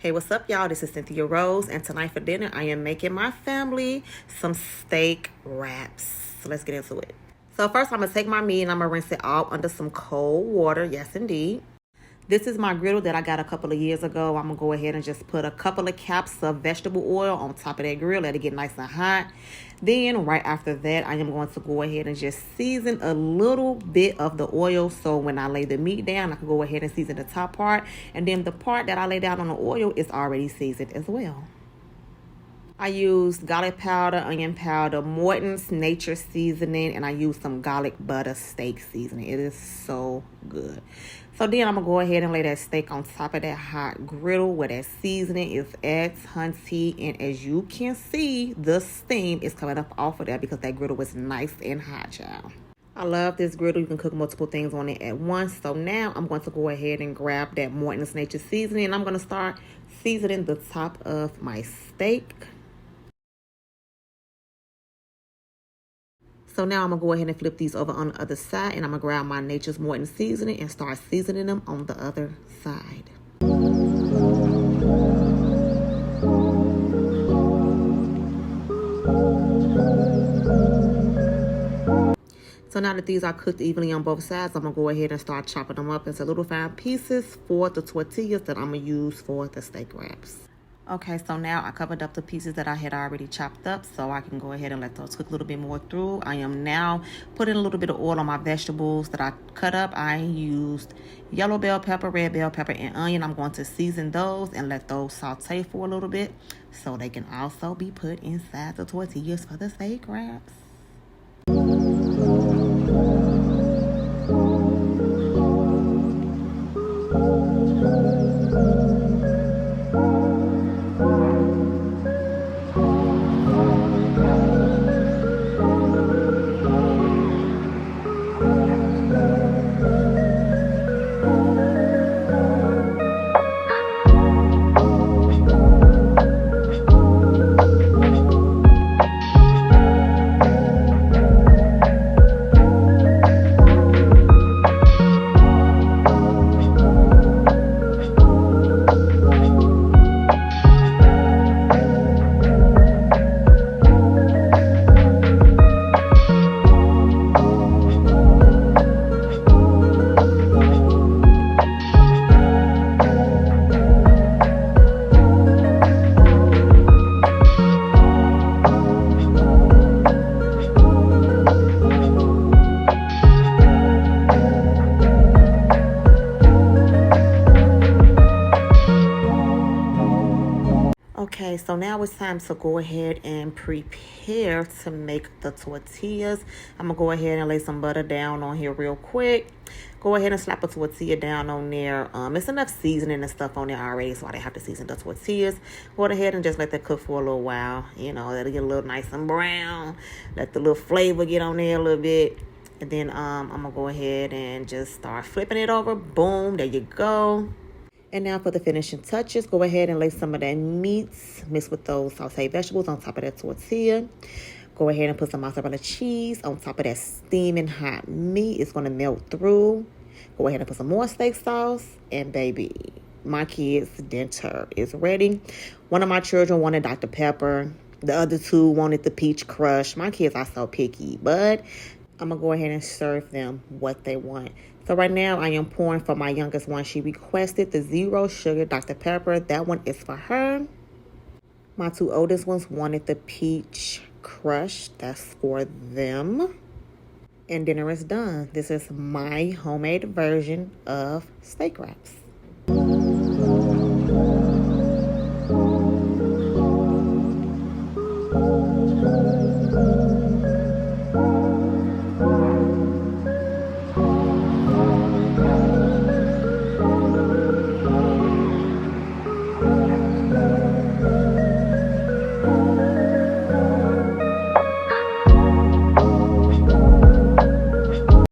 Hey, what's up, y'all? This is Cynthia Rose, and tonight for dinner, I am making my family some steak wraps. So let's get into it. So first, I'm going to take my meat and I'm going to rinse it all under some cold water. Yes, indeed. This is my griddle that I got a couple of years ago. I'm going to go ahead and just put a couple of caps of vegetable oil on top of that grill. Let it get nice and hot. Then right after that, I am going to go ahead and just season a little bit of the oil. So when I lay the meat down, I can go ahead and season the top part. And then the part that I lay down on the oil is already seasoned as well. I used garlic powder, onion powder, Morton's Nature Seasoning, and I used some garlic butter steak seasoning. It is so good. So then I'm going to go ahead and lay that steak on top of that hot griddle where that seasoning is at, hunty. And as you can see, the steam is coming up off of that because that griddle was nice and hot, y'all. I love this griddle. You can cook multiple things on it at once. So now I'm going to go ahead and grab that Morton's Nature Seasoning, and I'm going to start seasoning the top of my steak. So now I'm going to go ahead and flip these over on the other side, and I'm going to grab my Nature's Morton seasoning and start seasoning them on the other side. So now that these are cooked evenly on both sides, I'm going to go ahead and start chopping them up into little fine pieces for the tortillas that I'm going to use for the steak wraps. Okay, so now I covered up the pieces that I had already chopped up, so I can go ahead and let those cook a little bit more through. I am now putting a little bit of oil on my vegetables that I cut up. I used yellow bell pepper, red bell pepper, and onion. I'm going to season those and let those saute for a little bit so they can also be put inside the tortillas for the steak wraps. Okay, so now it's time to go ahead and prepare to make the tortillas. I'm going to go ahead and lay some butter down on here real quick. Go ahead and slap a tortilla down on there. It's enough seasoning and stuff on there already, so I didn't have to season the tortillas. Go ahead and just let that cook for a little while. You know, that'll get a little nice and brown. Let the little flavor get on there a little bit. And then I'm going to go ahead and just start flipping it over. Boom, there you go. And now for the finishing touches, go ahead and lay some of that meat mixed with those sauteed vegetables on top of that tortilla. Go ahead and put some mozzarella cheese on top of that steaming hot meat. It's going to melt through. Go ahead and put some more steak sauce. And baby, my kids' dinner is ready. One of my children wanted Dr. Pepper. The other two wanted the peach crush. My kids are so picky, but I'm going to go ahead and serve them what they want. So right now, I am pouring for my youngest one. She requested the zero sugar Dr. Pepper. That one is for her. My two oldest ones wanted the peach crush. That's for them. And dinner is done. This is my homemade version of steak wraps.